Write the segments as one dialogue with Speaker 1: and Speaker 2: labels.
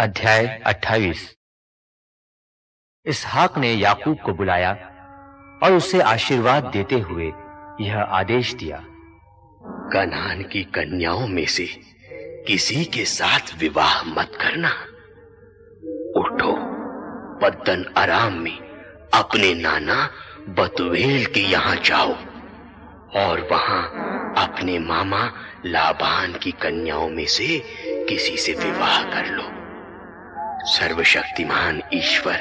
Speaker 1: अध्याय 28। इसहाक ने याकूब को बुलाया और उसे आशीर्वाद देते हुए यह आदेश दिया,
Speaker 2: कनान की कन्याओं में से किसी के साथ विवाह मत करना। उठो, पद्दन अराम में अपने नाना बतूएल के यहाँ जाओ और वहां अपने मामा लाबान की कन्याओं में से किसी से विवाह कर लो। सर्वशक्तिमान ईश्वर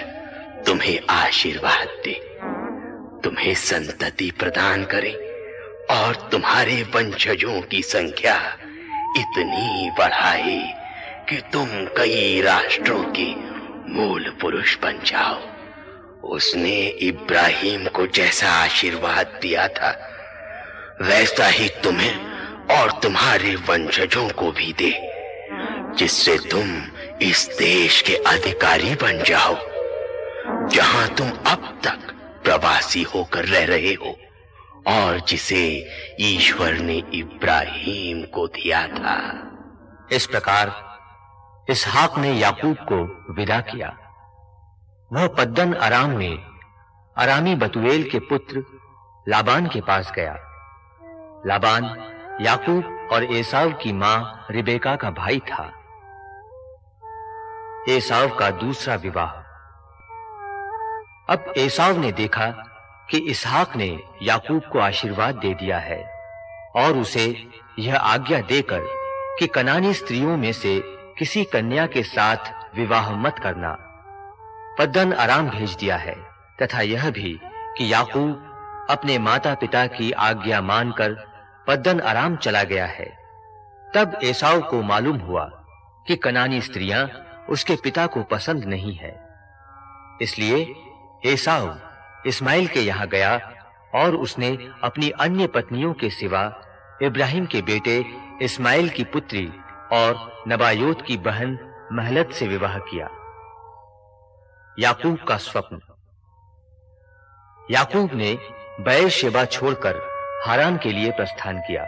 Speaker 2: तुम्हें आशीर्वाद दे, तुम्हें संतति प्रदान करे और तुम्हारे वंशजों की संख्या इतनी बढ़ाए कि तुम कई राष्ट्रों के मूल पुरुष बन जाओ। उसने इब्राहिम को जैसा आशीर्वाद दिया था वैसा ही तुम्हें और तुम्हारे वंशजों को भी दे, जिससे तुम इस देश के अधिकारी बन जाओ जहां तुम अब तक प्रवासी होकर रह रहे हो और जिसे ईश्वर ने इब्राहिम को दिया था।
Speaker 1: इस प्रकार इसहाक ने याकूब को विदा किया। वह पद्दन अराम में अरामी बतूएल के पुत्र लाबान के पास गया। लाबान याकूब और एसाव की मां रिबेका का भाई था। एसाव का दूसरा विवाह। अब एसाव ने देखा कि इसहाक ने याकूब को आशीर्वाद दे दिया है और उसे यह आज्ञा देकर कि कनानी स्त्रियों में से किसी कन्या के साथ विवाह मत करना, पद्दन अराम भेज दिया है, तथा यह भी कि याकूब अपने माता पिता की आज्ञा मानकर पद्दन अराम चला गया है। तब एसाव को मालूम हुआ कि कनानी स्त्रियां उसके पिता को पसंद नहीं है, इसलिए एसाव इस्माइल के यहाँ गया और उसने अपनी अन्य पत्नियों के सिवा इब्राहिम के बेटे इस्माइल की पुत्री और नबायोत की बहन महलत से विवाह किया। याकूब का स्वप्न। याकूब ने बेएरशेबा छोड़कर हारान के लिए प्रस्थान किया।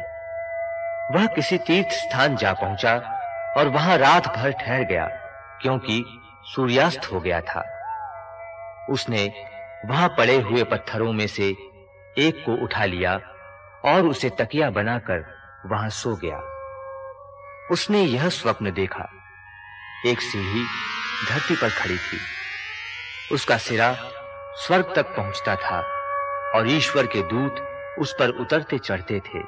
Speaker 1: वह किसी तीर्थ स्थान जा पहुंचा और वहां रात भर ठहर गया, क्योंकि सूर्यास्त हो गया था। उसने वहां पड़े हुए पत्थरों में से एक को उठा लिया और उसे तकिया बनाकर वहां सो गया। उसने यह स्वप्न देखा, एक सीढ़ी धरती पर खड़ी थी, उसका सिरा स्वर्ग तक पहुंचता था और ईश्वर के दूत उस पर उतरते चढ़ते थे।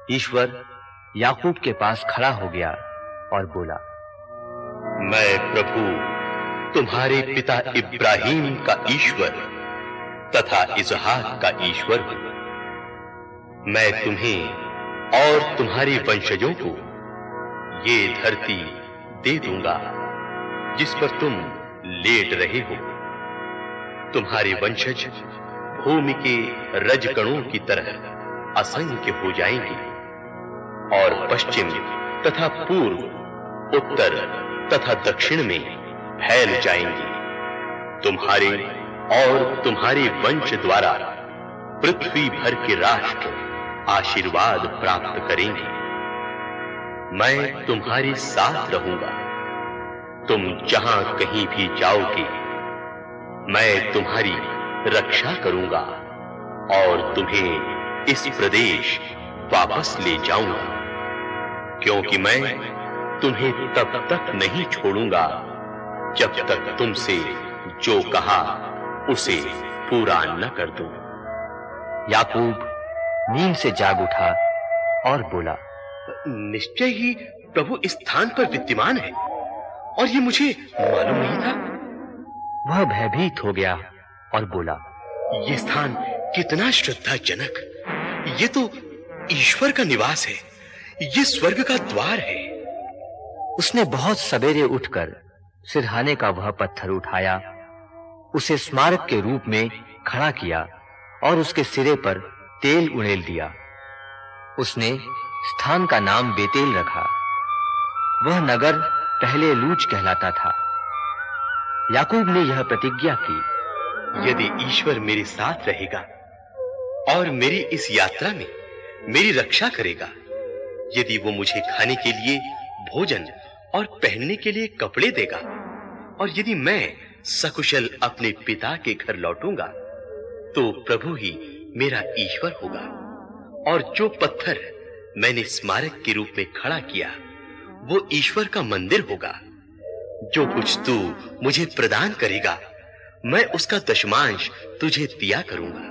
Speaker 1: ईश्वर याकूब के पास खड़ा हो गया और बोला,
Speaker 2: मैं प्रभु तुम्हारे पिता इब्राहिम का ईश्वर तथा इसहाक का ईश्वर हूं। मैं तुम्हें और तुम्हारे वंशजों को ये धरती दे दूंगा जिस पर तुम लेट रहे हो। तुम्हारे वंशज भूमि के रजकणों की तरह असंख्य हो जाएंगे और पश्चिम तथा पूर्व, उत्तर तथा दक्षिण में फैल जाएंगे। तुम्हारे और तुम्हारे वंश द्वारा पृथ्वी भर के राष्ट्र आशीर्वाद प्राप्त करेंगे। मैं तुम्हारे साथ रहूंगा। तुम जहां कहीं भी जाओगे मैं तुम्हारी रक्षा करूंगा और तुम्हें इस प्रदेश वापस ले जाऊंगा, क्योंकि मैं तुम्हें तब तक नहीं छोड़ूंगा जब तक तुमसे जो कहा उसे पूरा न कर दूं।
Speaker 1: याकूब नींद से जाग उठा और बोला,
Speaker 2: निश्चय ही प्रभु इस स्थान पर विद्यमान है और ये मुझे मालूम नहीं था।
Speaker 1: वह भयभीत हो गया और बोला,
Speaker 2: ये स्थान कितना श्रद्धाजनक! ये तो ईश्वर का निवास है, ये स्वर्ग का द्वार है।
Speaker 1: उसने बहुत सवेरे उठकर सिरहाने का वह पत्थर उठाया, उसे स्मारक के रूप में खड़ा किया और उसके सिरे पर तेल उड़ेल दिया। उसने स्थान का नाम बेतेल रखा। वह नगर पहले लूज कहलाता था। याकूब ने यह प्रतिज्ञा की,
Speaker 2: यदि ईश्वर मेरे साथ रहेगा और मेरी इस यात्रा में मेरी रक्षा करेगा, यदि वो मुझे खाने के लिए भोजन और पहनने के लिए कपड़े देगा। और यदि मैं सकुशल अपने पिता के घर लौटूंगा तो प्रभु ही मेरा ईश्वर होगा, और जो पत्थर मैंने स्मारक के रूप में खड़ा किया वो ईश्वर का मंदिर होगा। जो कुछ तू मुझे प्रदान करेगा मैं उसका दशमांश तुझे दिया करूंगा।